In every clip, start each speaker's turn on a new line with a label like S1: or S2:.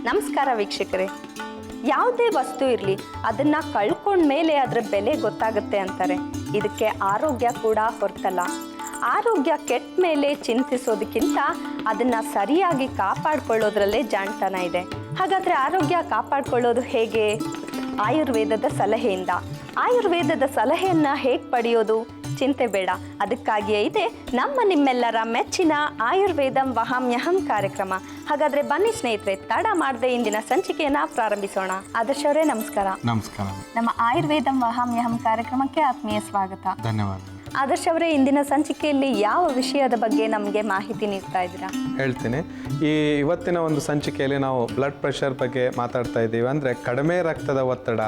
S1: ನಮಸ್ಕಾರ ವೀಕ್ಷಕರೇ. ಯಾವುದೇ ವಸ್ತು ಇರಲಿ ಅದನ್ನು ಕಳ್ಕೊಂಡ್ಮೇಲೆ ಅದರ ಬೆಲೆ ಗೊತ್ತಾಗುತ್ತೆ ಅಂತಾರೆ. ಇದಕ್ಕೆ ಆರೋಗ್ಯ ಕೂಡ ಹೊರತಲ್ಲ. ಆರೋಗ್ಯ ಕೆಟ್ಟ ಮೇಲೆ ಚಿಂತಿಸೋದಕ್ಕಿಂತ ಅದನ್ನು ಸರಿಯಾಗಿ ಕಾಪಾಡಿಕೊಳ್ಳೋದ್ರಲ್ಲೇ ಜಾಣತನ ಇದೆ. ಹಾಗಾದರೆ ಆರೋಗ್ಯ ಕಾಪಾಡಿಕೊಳ್ಳೋದು ಹೇಗೆ? ಆಯುರ್ವೇದದ ಸಲಹೆಯಿಂದ. ಆಯುರ್ವೇದದ ಸಲಹೆಯನ್ನು ಹೇಗೆ ಪಡೆಯೋದು? ಚಿಂತೆ ಬೇಡ. ಅದಕ್ಕಾಗಿಯೇ ಇದೆ ನಿಮ್ಮೆಲ್ಲರ ಮೆಚ್ಚಿನ ಆಯುರ್ವೇದಂ ವಹಾಮ್ಯಹಂ ಕಾರ್ಯಕ್ರಮ. ಹಾಗಾದ್ರೆ ಬನ್ನಿ ಸ್ನೇಹಿತರೆ, ತಡ ಮಾಡದೆ ಇಂದಿನ ಸಂಚಿಕೆಯನ್ನ ಪ್ರಾರಂಭಿಸೋಣ. ಆದರ್ಶ ಅವರೇ ನಮಸ್ಕಾರ.
S2: ನಮಸ್ಕಾರ.
S1: ನಮ್ಮ ಆಯುರ್ವೇದಂ ವಹಾಮ್ಯಹಂ ಕಾರ್ಯಕ್ರಮಕ್ಕೆ ಆತ್ಮೀಯ ಸ್ವಾಗತ.
S2: ಧನ್ಯವಾದ.
S1: ಆದರ್ಶ ಅವರೇ, ಇಂದಿನ ಸಂಚಿಕೆಯಲ್ಲಿ ಯಾವ ವಿಷಯದ ಬಗ್ಗೆ ನಮಗೆ ಮಾಹಿತಿ ನೀಡ್ತಾ ಇದ್ದೀರಾ?
S2: ಹೇಳ್ತೀನಿ. ಇವತ್ತಿನ ಒಂದು ಸಂಚಿಕೆಯಲ್ಲಿ ನಾವು ಬ್ಲಡ್ ಪ್ರೆಷರ್ ಬಗ್ಗೆ ಮಾತಾಡ್ತಾ ಇದ್ದೀವಿ. ಅಂದರೆ ಕಡಿಮೆ ರಕ್ತದ ಒತ್ತಡ.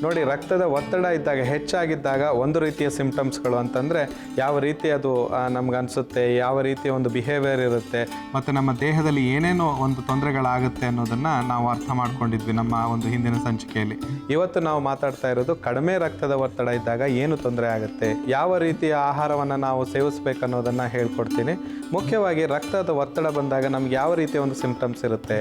S2: ನೋಡಿ, ರಕ್ತದ ಒತ್ತಡ ಇದ್ದಾಗ, ಹೆಚ್ಚಾಗಿದ್ದಾಗ ಒಂದು ರೀತಿಯ ಸಿಂಪ್ಟಮ್ಸ್ಗಳು ಅಂತಂದರೆ ಯಾವ ರೀತಿ ಅದು ನಮ್ಗನ್ಸುತ್ತೆ, ಯಾವ ರೀತಿಯ ಒಂದು ಬಿಹೇವಿಯರ್ ಇರುತ್ತೆ, ಮತ್ತು ನಮ್ಮ ದೇಹದಲ್ಲಿ ಏನೇನೋ ಒಂದು ತೊಂದರೆಗಳಾಗುತ್ತೆ ಅನ್ನೋದನ್ನು ನಾವು ಅರ್ಥ ಮಾಡ್ಕೊಂಡಿದ್ವಿ ನಮ್ಮ ಒಂದು ಹಿಂದಿನ ಸಂಚಿಕೆಯಲ್ಲಿ. ಇವತ್ತು ನಾವು ಮಾತಾಡ್ತಾ ಇರೋದು ಕಡಿಮೆ ರಕ್ತದ ಒತ್ತಡ ಇದ್ದಾಗ ಏನು ತೊಂದರೆ ಆಗುತ್ತೆ, ಯಾವ ರೀತಿಯ ಆಹಾರವನ್ನು ನಾವು ಸೇವಿಸ್ಬೇಕು ಅನ್ನೋದನ್ನು ಹೇಳ್ಕೊಡ್ತೀನಿ. ಮುಖ್ಯವಾಗಿ ರಕ್ತದ ಒತ್ತಡ ಬಂದಾಗ ನಮ್ಗೆ ಯಾವ ರೀತಿಯ ಒಂದು ಸಿಂಪ್ಟಮ್ಸ್ ಇರುತ್ತೆ.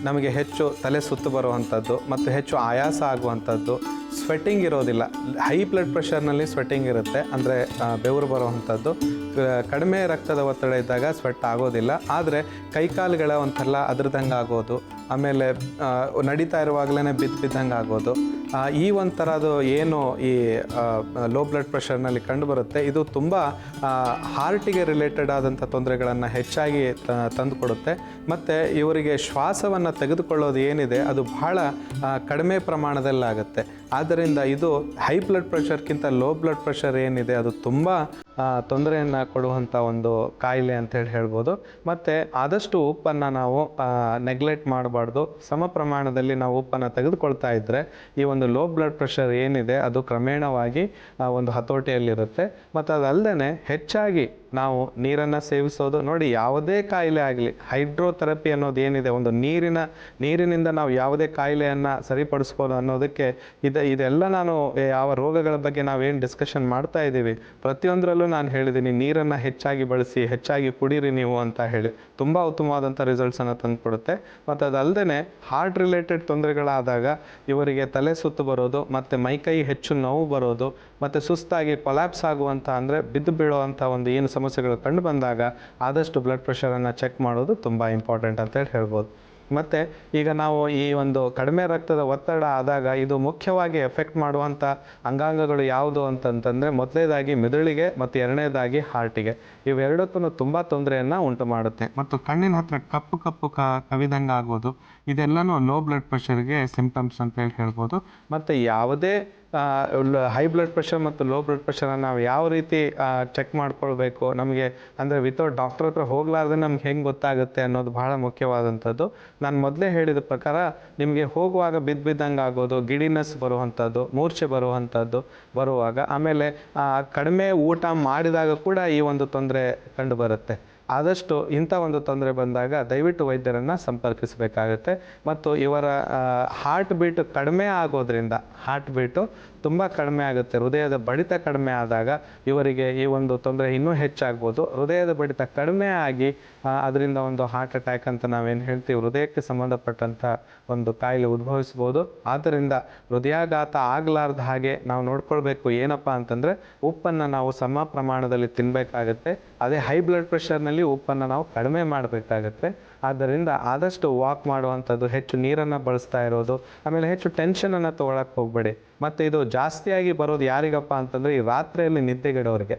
S2: ನಮಗೆ ಹೆಚ್ಚು ತಲೆ ಸುತ್ತು ಬರುವಂಥದ್ದು ಮತ್ತು ಹೆಚ್ಚು ಆಯಾಸ ಆಗುವಂಥದ್ದು, ಸ್ವೆಟ್ಟಿಂಗ್ ಇರೋದಿಲ್ಲ. ಹೈ ಬ್ಲಡ್ ಪ್ರೆಷರ್ನಲ್ಲಿ ಸ್ವೆಟ್ಟಿಂಗ್ ಇರುತ್ತೆ, ಅಂದರೆ ಬೆವರು ಬರುವಂಥದ್ದು. ಕಡಿಮೆ ರಕ್ತದ ಒತ್ತಡ ಇದ್ದಾಗ ಸ್ವೆಟ್ ಆಗೋದಿಲ್ಲ, ಆದರೆ ಕೈಕಾಲುಗಳ ಒಂಥರ ಅದ್ರದಂಗೆ ಆಗೋದು, ಆಮೇಲೆ ನಡೀತಾ ಇರುವಾಗಲೇ ಬಿದ್ದಂಗೆ ಆಗೋದು. ಈ ಒಂಥರದ್ದು ಏನು ಈ ಲೋ ಬ್ಲಡ್ ಪ್ರೆಷರ್ನಲ್ಲಿ ಕಂಡುಬರುತ್ತೆ, ಇದು ತುಂಬ ಹಾರ್ಟಿಗೆ ರಿಲೇಟೆಡ್ ಆದಂಥ ತೊಂದರೆಗಳನ್ನು ಹೆಚ್ಚಾಗಿ ತಂದುಕೊಡುತ್ತೆ. ಮತ್ತು ಇವರಿಗೆ ಶ್ವಾಸವನ್ನು ತೆಗೆದುಕೊಳ್ಳೋದು ಏನಿದೆ ಅದು ಬಹಳ ಕಡಿಮೆ ಪ್ರಮಾಣದಲ್ಲಾಗುತ್ತೆ. ಆದ್ದರಿಂದ ಇದು ಹೈ ಬ್ಲಡ್ ಪ್ರೆಷರ್ಗಿಂತ ಲೋ ಬ್ಲಡ್ ಪ್ರೆಷರ್ ಏನಿದೆ ಅದು ತುಂಬ ತೊಂದರೆಯನ್ನು ಕೊಡುವಂಥ ಒಂದು ಕಾಯಿಲೆ ಅಂತೇಳಿ ಹೇಳ್ಬೋದು. ಮತ್ತು ಆದಷ್ಟು ಉಪ್ಪನ್ನು ನಾವು ನೆಗ್ಲೆಕ್ಟ್ ಮಾಡಬಾರ್ದು. ಸಮ ಪ್ರಮಾಣದಲ್ಲಿ ನಾವು ಉಪ್ಪನ್ನು ತೆಗೆದುಕೊಳ್ತಾ ಇದ್ದರೆ ಈ ಒಂದು ಲೋ ಬ್ಲಡ್ ಪ್ರೆಷರ್ ಏನಿದೆ ಅದು ಕ್ರಮೇಣವಾಗಿ ಒಂದು ಹತೋಟಿಯಲ್ಲಿರುತ್ತೆ. ಮತ್ತು ಅದಲ್ಲದೆ ಹೆಚ್ಚಾಗಿ ನಾವು ನೀರನ್ನು ಸೇವಿಸೋದು. ನೋಡಿ, ಯಾವುದೇ ಕಾಯಿಲೆ ಆಗಲಿ, ಹೈಡ್ರೋಥೆರಪಿ ಅನ್ನೋದು ಏನಿದೆ, ಒಂದು ನೀರಿನಿಂದ ನಾವು ಯಾವುದೇ ಕಾಯಿಲೆಯನ್ನು ಸರಿಪಡಿಸ್ಬೋದು ಅನ್ನೋದಕ್ಕೆ ಇದೆಲ್ಲ ನಾನು ಯಾವ ರೋಗಗಳ ಬಗ್ಗೆ ನಾವೇನು ಡಿಸ್ಕಷನ್ ಮಾಡ್ತಾ ಇದ್ದೀವಿ ಪ್ರತಿಯೊಂದರಲ್ಲೂ ನಾನು ಹೇಳಿದ್ದೀನಿ, ನೀರನ್ನು ಹೆಚ್ಚಾಗಿ ಬಳಸಿ, ಹೆಚ್ಚಾಗಿ ಕುಡೀರಿ ನೀವು ಅಂತ ಹೇಳಿ. ತುಂಬ ಉತ್ತಮವಾದಂಥ ರಿಸಲ್ಟ್ಸನ್ನು ತಂದುಕೊಡುತ್ತೆ. ಮತ್ತು ಅದಲ್ಲದೆ ಹಾರ್ಟ್ ರಿಲೇಟೆಡ್ ತೊಂದರೆಗಳಾದಾಗ ಇವರಿಗೆ ತಲೆ ಸುತ್ತು ಬರೋದು, ಮತ್ತು ಮೈಕೈ ಹೆಚ್ಚು ನೋವು ಬರೋದು, ಮತ್ತು ಸುಸ್ತಾಗಿ ಕೊಲ್ಯಾಪ್ಸ್ ಆಗುವಂಥ, ಅಂದರೆ ಬಿದ್ದು ಬೀಳುವಂಥ ಒಂದು ಏನು ಸಮಸ್ಯೆಗಳು ಕಂಡು ಬಂದಾಗ ಆದಷ್ಟು ಬ್ಲಡ್ ಪ್ರೆಷರನ್ನು ಚೆಕ್ ಮಾಡೋದು ತುಂಬ ಇಂಪಾರ್ಟೆಂಟ್ ಅಂತೇಳಿ ಹೇಳ್ಬೋದು. ಮತ್ತು ಈಗ ನಾವು ಈ ಒಂದು ಕಡಿಮೆ ರಕ್ತದ ಒತ್ತಡ ಆದಾಗ ಇದು ಮುಖ್ಯವಾಗಿ ಎಫೆಕ್ಟ್ ಮಾಡುವಂಥ ಅಂಗಾಂಗಗಳು ಯಾವುದು ಅಂತಂತಂದರೆ, ಮೊದಲನೇದಾಗಿ ಮೆದುಳಿಗೆ ಮತ್ತು ಎರಡನೇದಾಗಿ ಹಾರ್ಟಿಗೆ. ಇವೆರಡಕ್ಕೂ ತುಂಬ ತೊಂದರೆಯನ್ನು ಉಂಟು ಮಾಡುತ್ತೆ. ಮತ್ತು ಕಣ್ಣಿನ ಹತ್ರ ಕಪ್ಪು ಕವಿದಂಗೆ ಆಗೋದು, ಇದೆಲ್ಲನೂ ಲೋ ಬ್ಲಡ್ ಪ್ರೆಷರ್ಗೆ ಸಿಂಪ್ಟಮ್ಸ್ ಅಂತೇಳಿ ಹೇಳ್ಬೋದು. ಮತ್ತು ಯಾವುದೇ ಹೈ ಬ್ಲಡ್ ಪ್ರೆಷರ್ ಮತ್ತು ಲೋ ಬ್ಲಡ್ ಪ್ರೆಷರನ್ನು ನಾವು ಯಾವ ರೀತಿ ಚೆಕ್ ಮಾಡ್ಕೊಳ್ಬೇಕು, ನಮಗೆ ಅಂದರೆ ವಿತೌಟ್ ಡಾಕ್ಟರ್ ಹತ್ರ ಹೋಗಲಾರ್ದೆ ನಮ್ಗೆ ಹೆಂಗೆ ಗೊತ್ತಾಗುತ್ತೆ ಅನ್ನೋದು ಬಹಳ ಮುಖ್ಯವಾದಂಥದ್ದು. ನಾನು ಮೊದಲೇ ಹೇಳಿದ ಪ್ರಕಾರ ನಿಮಗೆ ಹೋಗುವಾಗ ಬಿದ್ದಂಗೆ ಆಗೋದು, ಗಿಡಿನೆಸ್ ಬರುವಂಥದ್ದು, ಮೂರ್ಛೆ ಬರುವಾಗ, ಆಮೇಲೆ ಕಡಿಮೆ ಊಟ ಮಾಡಿದಾಗ ಕೂಡ ಈ ಒಂದು ತೊಂದರೆ ಕಂಡು ಬರುತ್ತೆ. ಆದಷ್ಟು ಇಂಥ ಒಂದು ತೊಂದರೆ ಬಂದಾಗ ದಯವಿಟ್ಟು ವೈದ್ಯರನ್ನು ಸಂಪರ್ಕಿಸಬೇಕಾಗುತ್ತೆ. ಮತ್ತು ಇವರ ಹಾರ್ಟ್ ಬೀಟ್ ಕಡಿಮೆ ಆಗೋದ್ರಿಂದ, ಹಾರ್ಟ್ ಬೀಟು ತುಂಬ ಕಡಿಮೆ ಆಗುತ್ತೆ. ಹೃದಯದ ಬಡಿತ ಕಡಿಮೆ ಆದಾಗ ಇವರಿಗೆ ಈ ಒಂದು ತೊಂದರೆ ಇನ್ನೂ ಹೆಚ್ಚಾಗ್ಬೋದು. ಹೃದಯದ ಬಡಿತ ಕಡಿಮೆ ಆಗಿ ಅದರಿಂದ ಒಂದು ಹಾರ್ಟ್ ಅಟ್ಯಾಕ್ ಅಂತ ನಾವೇನು ಹೇಳ್ತೀವಿ, ಹೃದಯಕ್ಕೆ ಸಂಬಂಧಪಟ್ಟಂಥ ಒಂದು ಕಾಯಿಲೆ ಉದ್ಭವಿಸ್ಬೋದು. ಆದ್ದರಿಂದ ಹೃದಯಾಘಾತ ಆಗಲಾರ್ದ ಹಾಗೆ ನಾವು ನೋಡ್ಕೊಳ್ಬೇಕು. ಏನಪ್ಪ ಅಂತಂದರೆ, ಉಪ್ಪನ್ನು ನಾವು ಸಮ ಪ್ರಮಾಣದಲ್ಲಿ ತಿನ್ನಬೇಕಾಗತ್ತೆ. ಅದೇ ಹೈ ಬ್ಲಡ್ ಪ್ರೆಷರ್ನಲ್ಲಿ ಉಪ್ಪನ್ನು ನಾವು ಕಡಿಮೆ ಮಾಡಬೇಕಾಗತ್ತೆ. ಆದ್ದರಿಂದ ಆದಷ್ಟು ವಾಕ್ ಮಾಡುವಂಥದ್ದು, ಹೆಚ್ಚು ನೀರನ್ನು ಬಳಸ್ತಾ ಇರೋದು, ಆಮೇಲೆ ಹೆಚ್ಚು ಟೆನ್ಷನನ್ನು ತೊಗೊಳಕ್ಕೆ ಹೋಗಬೇಡಿ. ಮತ್ತು ಇದು ಜಾಸ್ತಿಯಾಗಿ ಬರೋದು ಯಾರಿಗಪ್ಪ ಅಂತಂದರೆ, ಈ ರಾತ್ರಿಯಲ್ಲಿ ನಿದ್ದೆಗೆಡೋರಿಗೆ,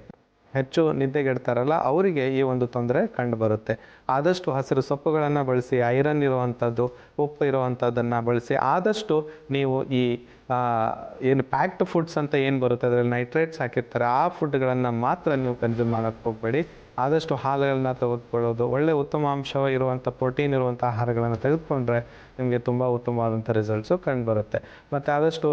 S2: ಹೆಚ್ಚು ನಿದ್ದೆಗೆಡ್ತಾರಲ್ಲ ಅವರಿಗೆ ಈ ಒಂದು ತೊಂದರೆ ಕಂಡು ಬರುತ್ತೆ. ಆದಷ್ಟು ಹಸಿರು ಸೊಪ್ಪುಗಳನ್ನು ಬಳಸಿ, ಐರನ್ ಇರುವಂಥದ್ದು, ಉಪ್ಪು ಇರುವಂಥದ್ದನ್ನು ಬಳಸಿ. ಆದಷ್ಟು ನೀವು ಈ ಏನು ಪ್ಯಾಕ್ಡ್ ಫುಡ್ಸ್ ಅಂತ ಏನು ಬರುತ್ತೆ, ಅದರಲ್ಲಿ ನೈಟ್ರೇಟ್ಸ್ ಹಾಕಿರ್ತಾರೆ, ಆ ಫುಡ್ಗಳನ್ನು ಮಾತ್ರ ನೀವು ಕನ್ಸ್ಯೂಮ್ ಮಾಡೋಕ್ಕೆ ಹೋಗಬೇಡಿ. ಆದಷ್ಟು ಹಾಲುಗಳನ್ನ ತೆಗೆದುಕೊಳ್ಳೋದು, ಒಳ್ಳೆ ಉತ್ತಮಾಂಶ ಇರುವಂಥ ಪ್ರೋಟೀನ್ ಇರುವಂಥ ಆಹಾರಗಳನ್ನು ತೆಗೆದುಕೊಂಡ್ರೆ ನಿಮಗೆ ತುಂಬ ಉತ್ತಮವಾದಂಥ ರಿಸಲ್ಟ್ಸು ಕಂಡು ಬರುತ್ತೆ. ಮತ್ತು ಆದಷ್ಟು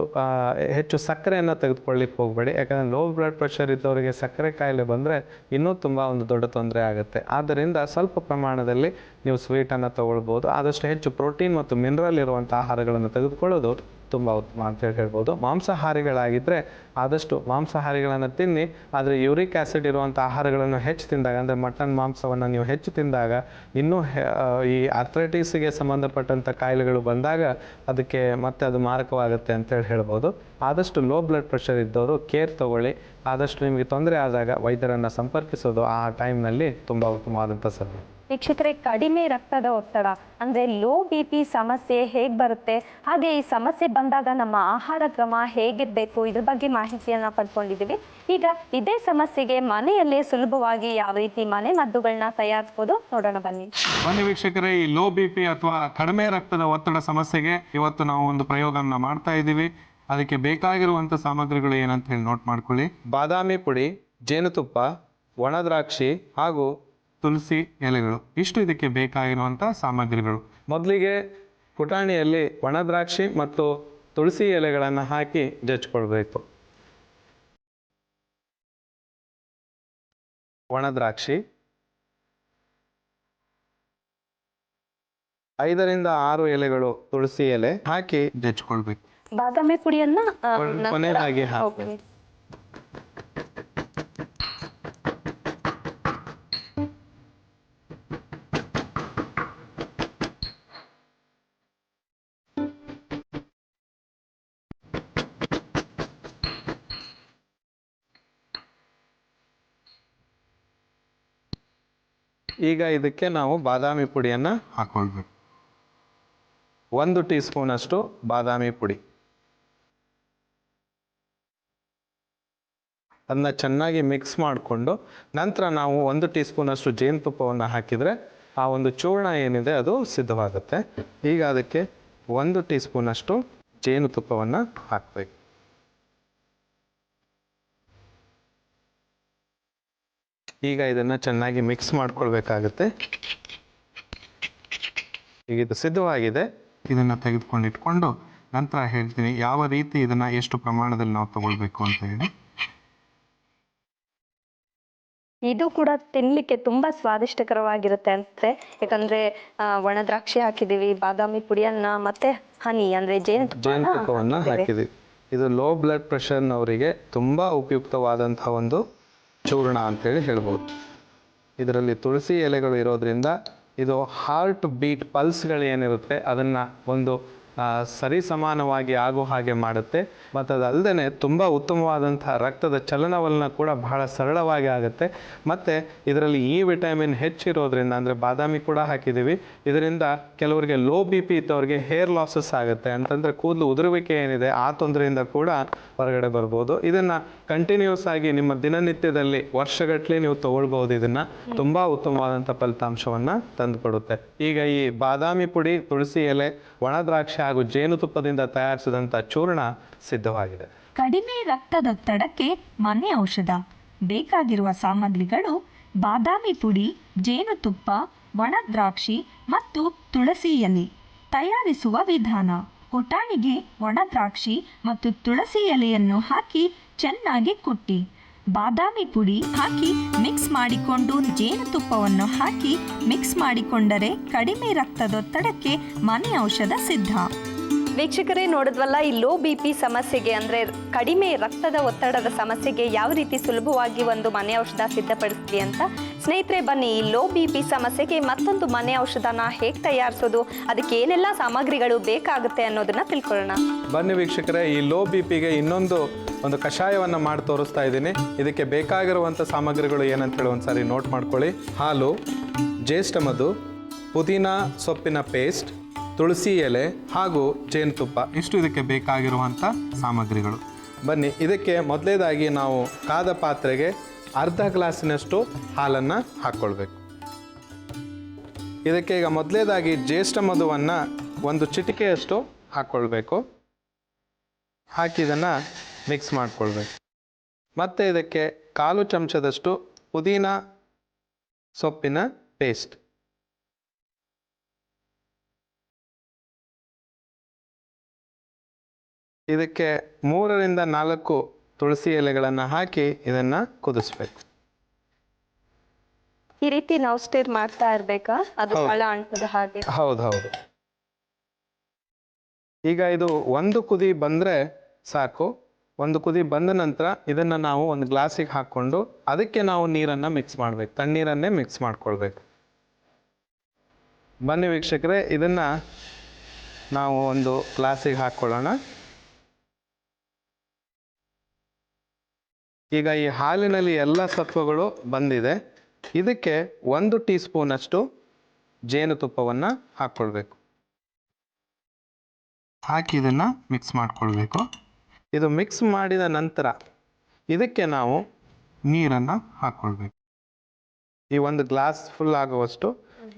S2: ಹೆಚ್ಚು ಸಕ್ಕರೆಯನ್ನು ತೆಗೆದುಕೊಳ್ಳಿಕ್ಕೆ ಹೋಗಬೇಡಿ. ಯಾಕಂದರೆ ಲೋ ಬ್ಲಡ್ ಪ್ರೆಷರ್ ಇದ್ದವರಿಗೆ ಸಕ್ಕರೆ ಕಾಯಿಲೆ ಬಂದರೆ ಇನ್ನೂ ತುಂಬ ಒಂದು ದೊಡ್ಡ ತೊಂದರೆ ಆಗುತ್ತೆ. ಆದ್ದರಿಂದ ಸ್ವಲ್ಪ ಪ್ರಮಾಣದಲ್ಲಿ ನೀವು ಸ್ವೀಟನ್ನು ತೊಗೊಳ್ಬೋದು. ಆದಷ್ಟು ಹೆಚ್ಚು ಪ್ರೋಟೀನ್ ಮತ್ತು ಮಿನರಲ್ ಇರುವಂಥ ಆಹಾರಗಳನ್ನು ತೆಗೆದುಕೊಳ್ಳೋದು ತುಂಬ ಉತ್ತಮ ಅಂತೇಳಿ ಹೇಳ್ಬೋದು. ಮಾಂಸಾಹಾರಿಗಳಾಗಿದ್ದರೆ ಆದಷ್ಟು ಮಾಂಸಾಹಾರಿಗಳನ್ನು ತಿನ್ನಿ, ಆದರೆ ಯೂರಿಕ್ ಆ್ಯಸಿಡ್ ಇರುವಂಥ ಆಹಾರಗಳನ್ನು ಹೆಚ್ಚು ತಿಂದಾಗ, ಅಂದರೆ ಮಟನ್ ಮಾಂಸವನ್ನು ನೀವು ಹೆಚ್ಚು ತಿಂದಾಗ ಇನ್ನೂ ಈ ಆರ್ಥ್ರೈಟಿಸ್ಗೆ ಸಂಬಂಧಪಟ್ಟಂಥ ಕಾಯಿಲೆಗಳು ಬಂದಾಗ ಅದಕ್ಕೆ ಮತ್ತೆ ಅದು ಮಾರಕವಾಗುತ್ತೆ ಅಂತೇಳಿ ಹೇಳ್ಬೋದು. ಆದಷ್ಟು ಲೋ ಬ್ಲಡ್ ಪ್ರೆಷರ್ ಇದ್ದವರು ಕೇರ್ ತಗೊಳ್ಳಿ. ಆದಷ್ಟು ನಿಮಗೆ ತೊಂದರೆ ಆದಾಗ ವೈದ್ಯರನ್ನು ಸಂಪರ್ಕಿಸೋದು ಆ ಟೈಮ್ನಲ್ಲಿ ತುಂಬ ಉತ್ತಮವಾದಂಥ ಸಲಹೆ.
S1: ವೀಕ್ಷಕರೇ, ಕಡಿಮೆ ರಕ್ತದ ಒತ್ತಡ ಅಂದರೆ ಲೋ BP ಸಮಸ್ಯೆ ಹೇಗೆ ಬರುತ್ತೆ, ಹಾಗೆ ಈ ಸಮಸ್ಯೆ ಬಂದಾಗ ನಮ್ಮ ಆಹಾರ ಕ್ರಮ ಹೇಗಿರಬೇಕು, ಇದ್ರ ಬಗ್ಗೆ ಮಾಹಿತಿಯನ್ನು ಪಡ್ಕೊಂಡಿದ್ದೀವಿ. ಈಗ ಇದೇ ಸಮಸ್ಯೆಗೆ ಮನೆಯಲ್ಲೇ ಸುಲಭವಾಗಿ ಯಾವ ರೀತಿ ಮನೆ ಮದ್ದುಗಳನ್ನ ತಯಾರಿಸ್ಬೋದು ನೋಡೋಣ ಬನ್ನಿ.
S2: ವೀಕ್ಷಕರೇ, ಈ ಲೋ BP ಅಥವಾ ಕಡಿಮೆ ರಕ್ತದ ಒತ್ತಡ ಸಮಸ್ಯೆಗೆ ಇವತ್ತು ನಾವು ಒಂದು ಪ್ರಯೋಗವನ್ನು ಮಾಡ್ತಾ ಇದ್ದೀವಿ. ಅದಕ್ಕೆ ಬೇಕಾಗಿರುವಂಥ ಸಾಮಗ್ರಿಗಳು ಏನಂತ ಹೇಳಿ ನೋಟ್ ಮಾಡ್ಕೊಳ್ಳಿ. ಬಾದಾಮಿ ಪುಡಿ, ಜೇನುತುಪ್ಪ, ಒಣ ದ್ರಾಕ್ಷಿ ಹಾಗೂ ತುಳಸಿ ಎಲೆಗಳು, ಇಷ್ಟು ಇದಕ್ಕೆ ಬೇಕಾಗಿರುವಂಥ ಸಾಮಗ್ರಿಗಳು. ಮೊದಲಿಗೆ ಪುಟಾಣಿಯಲ್ಲಿ ಒಣ ದ್ರಾಕ್ಷಿ ಮತ್ತು ತುಳಸಿ ಎಲೆಗಳನ್ನು ಹಾಕಿ ಜಜ್ಕೊಳ್ಬೇಕು. ಒಣ ದ್ರಾಕ್ಷಿ 5 ರಿಂದ 6 ಎಲೆಗಳು ತುಳಸಿ ಎಲೆ ಹಾಕಿ ಜಜ್ಕೊಳ್ಬೇಕು.
S1: ಬಾದಾಮಿ ಪುಡಿಯನ್ನ
S2: ಕೊನೆಯದಾಗಿ ಹಾಕಿ. ಈಗ ಇದಕ್ಕೆ ನಾವು ಬಾದಾಮಿ ಪುಡಿಯನ್ನು ಹಾಕೊಳ್ಬೇಕು. 1 ಟೀ ಸ್ಪೂನ್ ಅಷ್ಟು ಬಾದಾಮಿ ಪುಡಿ. ಅದನ್ನ ಚೆನ್ನಾಗಿ ಮಿಕ್ಸ್ ಮಾಡಿಕೊಂಡು ನಂತರ ನಾವು 1 ಟೀ ಸ್ಪೂನ್ ಅಷ್ಟು ಜೇನುತುಪ್ಪವನ್ನು ಹಾಕಿದರೆ ಆ ಒಂದು ಚೂರ್ಣ ಏನಿದೆ ಅದು ಸಿದ್ಧವಾಗುತ್ತೆ. ಈಗ ಅದಕ್ಕೆ 1 ಟೀ ಸ್ಪೂನ್ ಅಷ್ಟು ಜೇನುತುಪ್ಪವನ್ನು ಹಾಕಬೇಕು. ಈಗ ಇದನ್ನು ಚೆನ್ನಾಗಿ ಮಿಕ್ಸ್ ಮಾಡ್ಕೊಳ್ಬೇಕಾಗುತ್ತೆ. ಈಗ ಇದು ಸಿದ್ಧವಾಗಿದೆ. ಇದನ್ನು ತೆಗೆದುಕೊಂಡು ಇಟ್ಕೊಂಡು ನಂತರ ಹೇಳ್ತೀನಿ ಯಾವ ರೀತಿ ಇದನ್ನು ಎಷ್ಟು ಪ್ರಮಾಣದಲ್ಲಿ ನಾವು ತಗೊಳ್ಬೇಕು ಅಂತ ಹೇಳಿ.
S1: ಇದು ಕೂಡ ತಿನ್ಲಿಕ್ಕೆ ತುಂಬಾ ಸ್ವಾದಿಷ್ಟಕರವಾಗಿರುತ್ತೆ ಅಂತೆ, ಯಾಕಂದ್ರೆ ಒಣ ದ್ರಾಕ್ಷಿ ಹಾಕಿದೀವಿ, ಬಾದಾಮಿ ಪುಡಿಯನ್ನ ಮತ್ತೆ ಹನಿ ಅಂದ್ರೆ
S2: ಜೇನುತುಪ್ಪವನ್ನು ಹಾಕಿದೀವಿ. ಇದು ಲೋ ಬ್ಲಡ್ ಪ್ರೆಷರ್ನವರಿಗೆ ತುಂಬಾ ಉಪಯುಕ್ತವಾದಂತಹ ಒಂದು ಚೂರ್ಣ ಅಂತೇಳಿ ಹೇಳ್ಬೋದು. ಇದರಲ್ಲಿ ತುಳಸಿ ಎಲೆಗಳು ಇರೋದ್ರಿಂದ ಇದು ಹಾರ್ಟ್ ಬೀಟ್ ಪಲ್ಸ್ಗಳು ಏನಿರುತ್ತೆ ಅದನ್ನು ಒಂದು ಸರಿ ಸಮಾನವಾಗಿ ಆಗೋ ಹಾಗೆ ಮಾಡುತ್ತೆ. ಮತ್ತು ಅದಲ್ಲದೆ ತುಂಬ ಉತ್ತಮವಾದಂಥ ರಕ್ತದ ಚಲನವಲನ ಕೂಡ ಬಹಳ ಸರಳವಾಗಿ ಆಗುತ್ತೆ. ಮತ್ತು ಇದರಲ್ಲಿ ಈ ವಿಟಮಿನ್ ಹೆಚ್ಚಿರೋದ್ರಿಂದ, ಅಂದರೆ ಬಾದಾಮಿ ಕೂಡ ಹಾಕಿದ್ದೀವಿ, ಇದರಿಂದ ಕೆಲವರಿಗೆ ಲೋ BP ಇದ್ದವ್ರಿಗೆ ಹೇರ್ ಲಾಸಸ್ ಆಗುತ್ತೆ, ಅಂತಂದರೆ ಕೂದಲು ಉದುರುವಿಕೆ ಏನಿದೆ ಆ ತೊಂದರೆಯಿಂದ ಕೂಡ ಹೊರಗಡೆ ಬರ್ಬೋದು. ಇದನ್ನು ಕಂಟಿನ್ಯೂಸ್ ಆಗಿ ನಿಮ್ಮ ದಿನನಿತ್ಯದಲ್ಲಿ ವರ್ಷಗಟ್ಟಲೆ ನೀವು ತಗೊಳ್ಬೋದು. ಇದನ್ನು ತುಂಬ ಉತ್ತಮವಾದಂಥ ಫಲಿತಾಂಶವನ್ನು ತಂದುಕೊಡುತ್ತೆ. ಈಗ ಈ ಬಾದಾಮಿ ಪುಡಿ, ತುಳಸಿ ಎಲೆ, ಒಣ ದ್ರಾಕ್ಷಿ ಹಾಗೂ ಜೇನುತುಪ್ಪದಿಂದ ತಯಾರಿಸಿದಂಥ ಚೂರ್ಣ ಸಿದ್ಧವಾಗಿದೆ.
S3: ಕಡಿಮೆ ರಕ್ತದೊತ್ತಡಕ್ಕೆ ಮನೆ ಔಷಧ. ಬೇಕಾಗಿರುವ ಸಾಮಗ್ರಿಗಳು: ಬಾದಾಮಿ ಪುಡಿ, ಜೇನುತುಪ್ಪ, ಒಣ ದ್ರಾಕ್ಷಿ ಮತ್ತು ತುಳಸಿ ಎಲೆ. ತಯಾರಿಸುವ ವಿಧಾನ: ಪುಟಾಣಿಗೆ ಒಣ ದ್ರಾಕ್ಷಿ ಮತ್ತು ತುಳಸಿ ಎಲೆಯನ್ನು ಹಾಕಿ ಚೆನ್ನಾಗಿ ಕುಟ್ಟಿ, ಬಾದಾಮಿ ಪುಡಿ ಹಾಕಿ ಮಿಕ್ಸ್ ಮಾಡಿಕೊಂಡು ಜೇನುತುಪ್ಪವನ್ನು ಹಾಕಿ ಮಿಕ್ಸ್ ಮಾಡಿಕೊಂಡರೆ ಕಡಿಮೆ ರಕ್ತದೊತ್ತಡಕ್ಕೆ ಮನೆ ಔಷಧ ಸಿದ್ಧ.
S1: ವೀಕ್ಷಕರೇ, ನೋಡಿದ್ವಲ್ಲ ಈ ಲೋ BP ಸಮಸ್ಯೆಗೆ ಅಂದರೆ ಕಡಿಮೆ ರಕ್ತದ ಒತ್ತಡದ ಸಮಸ್ಯೆಗೆ ಯಾವ ರೀತಿ ಸುಲಭವಾಗಿ ಒಂದು ಮನೆ ಔಷಧ ಸಿದ್ಧಪಡಿಸ್ತೀವಿ ಅಂತ. ಸ್ನೇಹಿತರೆ, ಬನ್ನಿ ಈ ಲೋ BP ಸಮಸ್ಯೆಗೆ ಮತ್ತೊಂದು ಮನೆ ಔಷಧನ ಹೇಗೆ ತಯಾರಿಸೋದು, ಅದಕ್ಕೆ ಏನೆಲ್ಲ ಸಾಮಗ್ರಿಗಳು ಬೇಕಾಗುತ್ತೆ ಅನ್ನೋದನ್ನ ತಿಳ್ಕೊಳ್ಳೋಣ.
S2: ಬನ್ನಿ ವೀಕ್ಷಕರೇ, ಈ ಲೋ BPಗೆ ಇನ್ನೊಂದು ಕಷಾಯವನ್ನು ಮಾಡಿ ತೋರಿಸ್ತಾ ಇದ್ದೀನಿ. ಇದಕ್ಕೆ ಬೇಕಾಗಿರುವಂಥ ಸಾಮಗ್ರಿಗಳು ಏನಂತೇಳಿ ಒಂದ್ಸಾರಿ ನೋಟ್ ಮಾಡ್ಕೊಳ್ಳಿ. ಹಾಲು, ಜ್ಯೇಷ್ಠಮಧು, ಪುದೀನ ಸೊಪ್ಪಿನ ಪೇಸ್ಟ್, ತುಳಸಿ ಎಲೆ ಹಾಗೂ ಜೇನುತುಪ್ಪ, ಇಷ್ಟು ಇದಕ್ಕೆ ಬೇಕಾಗಿರುವಂಥ ಸಾಮಗ್ರಿಗಳು. ಬನ್ನಿ, ಇದಕ್ಕೆ ಮೊದಲೇದಾಗಿ ನಾವು ಕಾದ ಪಾತ್ರೆಗೆ ಅರ್ಧ ಗ್ಲಾಸಿನಷ್ಟು ಹಾಲನ್ನು ಹಾಕ್ಕೊಳ್ಬೇಕು. ಇದಕ್ಕೆ ಈಗ ಮೊದಲೇದಾಗಿ ಜ್ಯೇಷ್ಠಮಧುವನ್ನು 1 ಚಿಟಿಕೆಯಷ್ಟು ಹಾಕ್ಕೊಳ್ಬೇಕು. ಹಾಕಿ ಇದನ್ನು ಮಿಕ್ಸ್ ಮಾಡಿಕೊಳ್ಬೇಕು. ಮತ್ತು ಇದಕ್ಕೆ 1/4 ಚಮಚದಷ್ಟು ಪುದೀನ ಸೊಪ್ಪಿನ ಪೇಸ್ಟ್, ಇದಕ್ಕೆ 3 ರಿಂದ 4 ತುಳಸಿ ಎಲೆಗಳನ್ನು ಹಾಕಿ ಇದನ್ನು ಕುದಿಸ್ಬೇಕು.
S1: ಈ ರೀತಿ ನಾವು ಸ್ಟಿರ್ ಮಾಡ್ತಾ ಇರ್ಬೇಕಾ? ಅದು ಫಳ ಅಂಟದ ಹಾಗೆ?
S2: ಹೌದು. ಈಗ ಇದು ಒಂದು ಕುದಿ ಬಂದರೆ ಸಾಕು. ಒಂದು ಕುದಿ ಬಂದ ನಂತರ ಇದನ್ನು ನಾವು ಒಂದು ಗ್ಲಾಸಿಗೆ ಹಾಕ್ಕೊಂಡು ಅದಕ್ಕೆ ನಾವು ನೀರನ್ನು ಮಿಕ್ಸ್ ಮಾಡಬೇಕು, ತಣ್ಣೀರನ್ನೇ ಮಿಕ್ಸ್ ಮಾಡ್ಕೊಳ್ಬೇಕು. ಬನ್ನಿ ವೀಕ್ಷಕರೇ, ಇದನ್ನು ನಾವು ಒಂದು ಗ್ಲಾಸಿಗೆ ಹಾಕ್ಕೊಳ್ಳೋಣ. ಈಗ ಈ ಹಾಲಿನಲ್ಲಿ ಎಲ್ಲ ಸತ್ವಗಳು ಬಂದಿದೆ. ಇದಕ್ಕೆ 1 ಟೀ ಸ್ಪೂನಷ್ಟು ಜೇನುತುಪ್ಪವನ್ನು ಹಾಕ್ಕೊಳ್ಬೇಕು. ಹಾಕಿ ಇದನ್ನು ಮಿಕ್ಸ್ ಮಾಡ್ಕೊಳ್ಬೇಕು. ಇದು ಮಿಕ್ಸ್ ಮಾಡಿದ ನಂತರ ಇದಕ್ಕೆ ನಾವು ನೀರನ್ನು ಹಾಕ್ಕೊಳ್ಬೇಕು. ಈ ಒಂದು ಗ್ಲಾಸ್ ಫುಲ್ ಆಗುವಷ್ಟು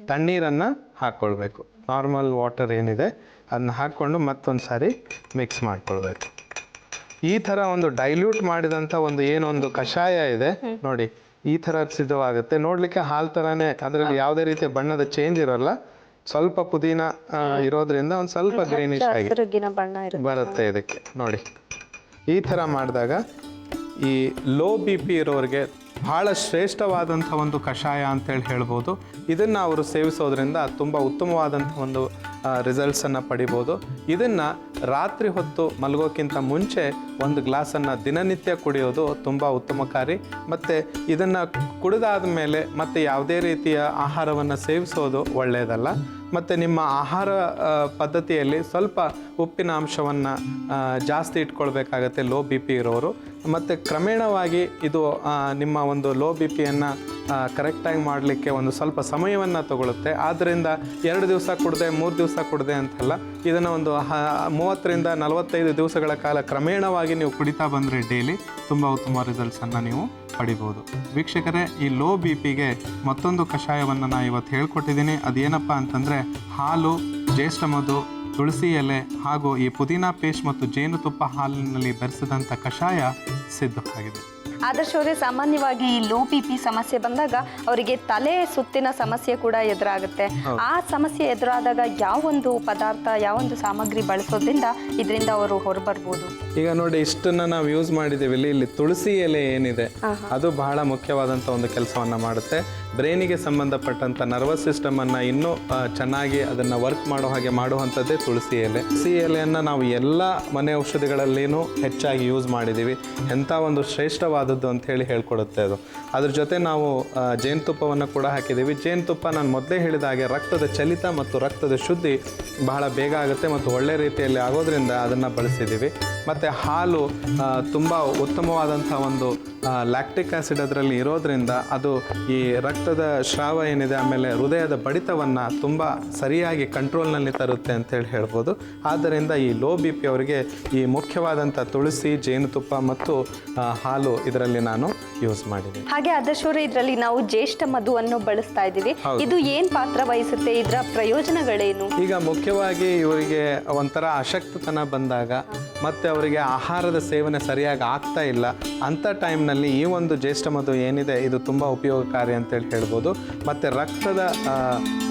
S2: ತಣ್ಣೀರನ್ನು ಹಾಕ್ಕೊಳ್ಬೇಕು. ನಾರ್ಮಲ್ ವಾಟರ್ ಏನಿದೆ ಅದನ್ನ ಹಾಕ್ಕೊಂಡು ಮತ್ತೊಂದು ಸಾರಿ ಮಿಕ್ಸ್ ಮಾಡ್ಕೊಳ್ಬೇಕು. ಈ ಥರ ಒಂದು ಡೈಲ್ಯೂಟ್ ಮಾಡಿದಂಥ ಏನೊಂದು ಕಷಾಯ ಇದೆ ನೋಡಿ, ಈ ಥರ ಸಿದ್ಧವಾಗುತ್ತೆ. ನೋಡಲಿಕ್ಕೆ ಹಾಲು ಥರನೇ, ಅದರಲ್ಲಿ ಯಾವುದೇ ರೀತಿಯ ಬಣ್ಣದ ಚೇಂಜ್ ಇರೋಲ್ಲ. ಸ್ವಲ್ಪ ಪುದೀನ ಇರೋದ್ರಿಂದ ಒಂದು ಸ್ವಲ್ಪ ಗ್ರೀನಿಶ್ ಆಗಿ ಬರುತ್ತೆ ಇದಕ್ಕೆ. ನೋಡಿ, ಈ ಥರ ಮಾಡಿದಾಗ ಈ ಲೋ ಬಿ ಪಿ ಇರೋರಿಗೆ ಭಾಳ ಶ್ರೇಷ್ಠವಾದಂಥ ಒಂದು ಕಷಾಯ ಅಂತೇಳಿ ಹೇಳ್ಬೋದು. ಇದನ್ನು ಅವರು ಸೇವಿಸೋದ್ರಿಂದ ತುಂಬ ಉತ್ತಮವಾದಂಥ ಒಂದು ರಿಸಲ್ಟ್ಸನ್ನು ಪಡಿಬೋದು. ಇದನ್ನು ರಾತ್ರಿ ಹೊತ್ತು ಮಲಗೋಕ್ಕಿಂತ ಮುಂಚೆ 1 ಗ್ಲಾಸನ್ನು ದಿನನಿತ್ಯ ಕುಡಿಯೋದು ತುಂಬ ಉತ್ತಮಕಾರಿ. ಮತ್ತು ಇದನ್ನು ಕುಡಿದಾದ ಮೇಲೆ ಮತ್ತೆ ಯಾವುದೇ ರೀತಿಯ ಆಹಾರವನ್ನು ಸೇವಿಸೋದು ಒಳ್ಳೆಯದಲ್ಲ. ಮತ್ತು ನಿಮ್ಮ ಆಹಾರ ಪದ್ಧತಿಯಲ್ಲಿ ಸ್ವಲ್ಪ ಉಪ್ಪಿನ ಅಂಶವನ್ನು ಜಾಸ್ತಿ ಇಟ್ಕೊಳ್ಬೇಕಾಗತ್ತೆ ಲೋ ಬಿ ಪಿ ಇರೋರು. ಮತ್ತು ಕ್ರಮೇಣವಾಗಿ ಇದು ನಿಮ್ಮ ಒಂದು ಲೋ ಬಿ ಪಿಯನ್ನು ಕರೆಕ್ಟಾಗಿ ಮಾಡಲಿಕ್ಕೆ ಒಂದು ಸ್ವಲ್ಪ ಸಮಯವನ್ನು ತಗೊಳುತ್ತೆ. ಆದ್ದರಿಂದ 2 ದಿವಸ ಕುಡಿದೆ 3 ದಿವಸ ಕುಡಿದೆ ಅಂತಲ್ಲ, ಇದನ್ನು ಒಂದು 30 ರಿಂದ 45 ದಿವಸಗಳ ಕಾಲ ಕ್ರಮೇಣವಾಗಿ ನೀವು ಕುಡಿತಾ ಬಂದರೆ ಡೈಲಿ ತುಂಬ ಉತ್ತಮ ರಿಸಲ್ಟ್ಸನ್ನು ನೀವು ಪಡಿಬೋದು. ವೀಕ್ಷಕರೇ, ಈ ಲೋ ಬಿ ಪಿಗೆ ಮತ್ತೊಂದು ಕಷಾಯವನ್ನು ನಾನು ಇವತ್ತು ಹೇಳ್ಕೊಟ್ಟಿದ್ದೀನಿ. ಅದೇನಪ್ಪ ಅಂತಂದರೆ ಹಾಲು, ಜ್ಯೇಷ್ಠ ಮಧು, ತುಳಸಿ ಎಲೆ ಹಾಗೂ ಈ ಪುದೀನಾ ಪೇಸ್ಟ್ ಮತ್ತು ಜೇನುತುಪ್ಪ ಹಾಲಿನಲ್ಲಿ ಬೆರೆಸಿದಂಥ ಕಷಾಯ ಸಿದ್ಧವಾಗಿದೆ.
S1: ಆದರ್ಶ್ ಅವರೇ, ಸಾಮಾನ್ಯವಾಗಿ ಈ ಲೋ ಬಿ ಪಿ ಸಮಸ್ಯೆ ಬಂದಾಗ ಅವರಿಗೆ ತಲೆ ಸುತ್ತಿನ ಸಮಸ್ಯೆ ಕೂಡ ಎದುರಾಗುತ್ತೆ. ಆ ಸಮಸ್ಯೆ ಎದುರಾದಾಗ ಯಾವೊಂದು ಪದಾರ್ಥ, ಯಾವೊಂದು ಸಾಮಗ್ರಿ ಬಳಸೋದ್ರಿಂದ ಇದರಿಂದ ಅವರು ಹೊರಬರ್ಬೋದು?
S2: ಈಗ ನೋಡಿ, ಇಷ್ಟನ್ನು ನಾವು ಯೂಸ್ ಮಾಡಿದ್ದೀವಿ. ಇಲ್ಲಿ ತುಳಸಿ ಎಲೆ ಏನಿದೆ ಅದು ಬಹಳ ಮುಖ್ಯವಾದಂಥ ಒಂದು ಕೆಲಸವನ್ನು ಮಾಡುತ್ತೆ. ಬ್ರೈನಿಗೆ ಸಂಬಂಧಪಟ್ಟಂಥ ನರ್ವಸ್ ಸಿಸ್ಟಮನ್ನು ಇನ್ನೂ ಚೆನ್ನಾಗಿ ಅದನ್ನು ವರ್ಕ್ ಮಾಡೋ ಹಾಗೆ ಮಾಡುವಂಥದ್ದೇ ತುಳಸಿ ಎಲೆ. ತುಳಸಿ ಎಲೆಯನ್ನು ನಾವು ಎಲ್ಲ ಮನೆ ಔಷಧಿಗಳಲ್ಲಿನೂ ಹೆಚ್ಚಾಗಿ ಯೂಸ್ ಮಾಡಿದ್ದೀವಿ. ಎಂಥ ಒಂದು ಶ್ರೇಷ್ಠವಾದದ್ದು ಅಂತ ಹೇಳಿ ಹೇಳ್ಕೊಡುತ್ತೆ ಅದು. ಅದ್ರ ಜೊತೆ ನಾವು ಜೇನುತುಪ್ಪವನ್ನು ಕೂಡ ಹಾಕಿದ್ದೀವಿ. ಜೇನುತುಪ್ಪ ನಾನು ಮೊದಲೇ ಹೇಳಿದ ಹಾಗೆ ರಕ್ತದ ಚಲಿತ ಮತ್ತು ರಕ್ತದ ಶುದ್ಧಿ ಬಹಳ ಬೇಗ ಆಗುತ್ತೆ ಮತ್ತು ಒಳ್ಳೆ ರೀತಿಯಲ್ಲಿ ಆಗೋದ್ರಿಂದ ಅದನ್ನು ಬಳಸಿದ್ದೀವಿ. ಮತ್ತು ಹಾಲು ತುಂಬ ಉತ್ತಮವಾದಂಥ ಒಂದು ಲ್ಯಾಕ್ಟಿಕ್ ಆ್ಯಸಿಡ್ ಅದರಲ್ಲಿ ಇರೋದ್ರಿಂದ ಅದು ಈ ರಕ್ತದ ಸ್ರಾವ ಏನಿದೆ, ಆಮೇಲೆ ಹೃದಯದ ಬಡಿತವನ್ನು ತುಂಬ ಸರಿಯಾಗಿ ಕಂಟ್ರೋಲ್ನಲ್ಲಿ ತರುತ್ತೆ ಅಂತೇಳಿ ಹೇಳ್ಬೋದು. ಆದ್ದರಿಂದ ಈ ಲೋ ಬಿ ಪಿ ಅವರಿಗೆ ಈ ಮುಖ್ಯವಾದಂಥ ತುಳಸಿ, ಜೇನುತುಪ್ಪ ಮತ್ತು ಹಾಲು ಇದರಲ್ಲಿ ನಾನು ಯೂಸ್ ಮಾಡಿದ್ದೀನಿ.
S1: ಹಾಗೆ ಆದರ್ಶ್ ಅವರೇ, ಇದರಲ್ಲಿ ನಾವು ಜ್ಯೇಷ್ಠ ಮಧುವನ್ನು ಬಳಸ್ತಾ ಇದ್ದೀವಿ. ಇದು ಏನು ಪಾತ್ರ ವಹಿಸುತ್ತೆ? ಇದರ ಪ್ರಯೋಜನಗಳೇನು?
S2: ಈಗ ಮುಖ್ಯವಾಗಿ ಇವರಿಗೆ ಒಂಥರ ಅಶಕ್ತತನ ಬಂದಾಗ ಮತ್ತು ಅವರಿಗೆ ಆಹಾರದ ಸೇವನೆ ಸರಿಯಾಗಿ ಆಗ್ತಾ ಇಲ್ಲ ಅಂಥ ಟೈಮ್ನಲ್ಲಿ ಈ ಒಂದು ಜ್ಯೇಷ್ಠ ಮಧು ಏನಿದೆ ಇದು ತುಂಬ ಉಪಯೋಗಕಾರಿ ಅಂತೇಳಿ ಹೇಳ್ಬೋದು. ಮತ್ತು ರಕ್ತದ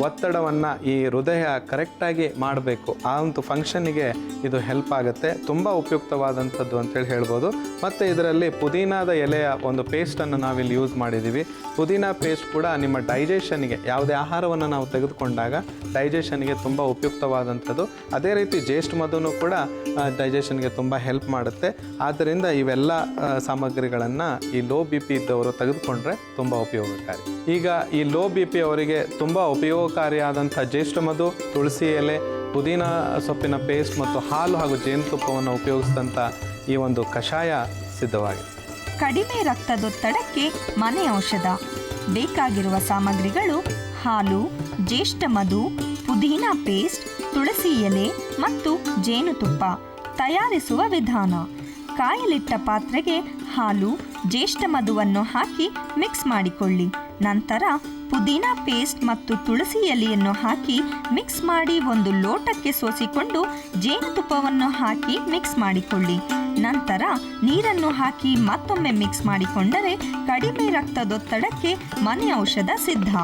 S2: ಒತ್ತಡವನ್ನು ಈ ಹೃದಯ ಕರೆಕ್ಟಾಗಿ ಮಾಡಬೇಕು, ಆ ಒಂದು ಫಂಕ್ಷನ್ನಿಗೆ ಇದು ಹೆಲ್ಪ್ ಆಗುತ್ತೆ. ತುಂಬ ಉಪಯುಕ್ತವಾದಂಥದ್ದು ಅಂತೇಳಿ ಹೇಳ್ಬೋದು. ಮತ್ತು ಇದರಲ್ಲಿ ಪುದೀನಾದ ಎಲೆಯ ಒಂದು ಪೇಸ್ಟನ್ನು ನಾವಿಲ್ಲಿ ಯೂಸ್ ಮಾಡಿದ್ದೀವಿ. ಪುದೀನಾ ಪೇಸ್ಟ್ ಕೂಡ ನಿಮ್ಮ ಡೈಜೆಷನ್ಗೆ, ಯಾವುದೇ ಆಹಾರವನ್ನು ನಾವು ತೆಗೆದುಕೊಂಡಾಗ ಡೈಜೆಷನ್ಗೆ ತುಂಬ ಉಪಯುಕ್ತವಾದಂಥದ್ದು. ಅದೇ ರೀತಿ ಜ್ಯೇಷ್ಠ ಮಧುನು ಕೂಡ ಡೈಜೆಷನ್ಗೆ ತುಂಬ ಹೆಲ್ಪ್ ಮಾಡುತ್ತೆ. ಆದ್ದರಿಂದ ಇವೆಲ್ಲ ಸಾಮಗ್ರಿಗಳನ್ನು ಈ ಲೋ ಬಿ ಪಿ ಇದ್ದವರು ತೆಗೆದುಕೊಂಡ್ರೆ ತುಂಬ ಉಪಯೋಗಕಾರಿ. ಈಗ ಈ ಲೋ ಬಿ ಪಿ ಅವರಿಗೆ ತುಂಬ ಉಪಯೋಗಕಾರಿಯಾದಂಥ ಜ್ಯೇಷ್ಠ ಮಧು, ತುಳಸಿ ಎಲೆ, ಪುದೀನ ಸೊಪ್ಪಿನ ಪೇಸ್ಟ್ ಮತ್ತು ಹಾಲು ಹಾಗೂ ಜೇನುತುಪ್ಪವನ್ನು ಉಪಯೋಗಿಸಿದಂಥ ಈ ಒಂದು ಕಷಾಯ ಸಿದ್ಧವಾಗಿದೆ.
S3: ಕಡಿಮೆ ರಕ್ತದೊತ್ತಡಕ್ಕೆ ಮನೆ ಔಷಧ. ಬೇಕಾಗಿರುವ ಸಾಮಗ್ರಿಗಳು: ಹಾಲು, ಜ್ಯೇಷ್ಠ ಮಧು, ಪುದೀನಾ ಪೇಸ್ಟ್, ತುಳಸಿ ಎಲೆ ಮತ್ತು ಜೇನುತುಪ್ಪ. ತಯಾರಿಸುವ ವಿಧಾನ: ಕಾಯಲಿಟ್ಟ ಪಾತ್ರೆಗೆ ಹಾಲು, ಜ್ಯೇಷ್ಠ ಮಧುವನ್ನು ಹಾಕಿ ಮಿಕ್ಸ್ ಮಾಡಿಕೊಳ್ಳಿ. ನಂತರ ಪುದೀನಾ ಪೇಸ್ಟ್ ಮತ್ತು ತುಳಸಿ ಎಲೆಯನ್ನು ಹಾಕಿ ಮಿಕ್ಸ್ ಮಾಡಿ ಒಂದು ಲೋಟಕ್ಕೆ ಸೋಸಿಕೊಂಡು ಜೇನುತುಪ್ಪವನ್ನು ಹಾಕಿ ಮಿಕ್ಸ್ ಮಾಡಿಕೊಳ್ಳಿ. ನಂತರ ನೀರನ್ನು ಹಾಕಿ ಮತ್ತೊಮ್ಮೆ ಮಿಕ್ಸ್ ಮಾಡಿಕೊಂಡರೆ ಕಡಿಮೆ ರಕ್ತದೊತ್ತಡಕ್ಕೆ ಮನೆ ಔಷಧ ಸಿದ್ಧ.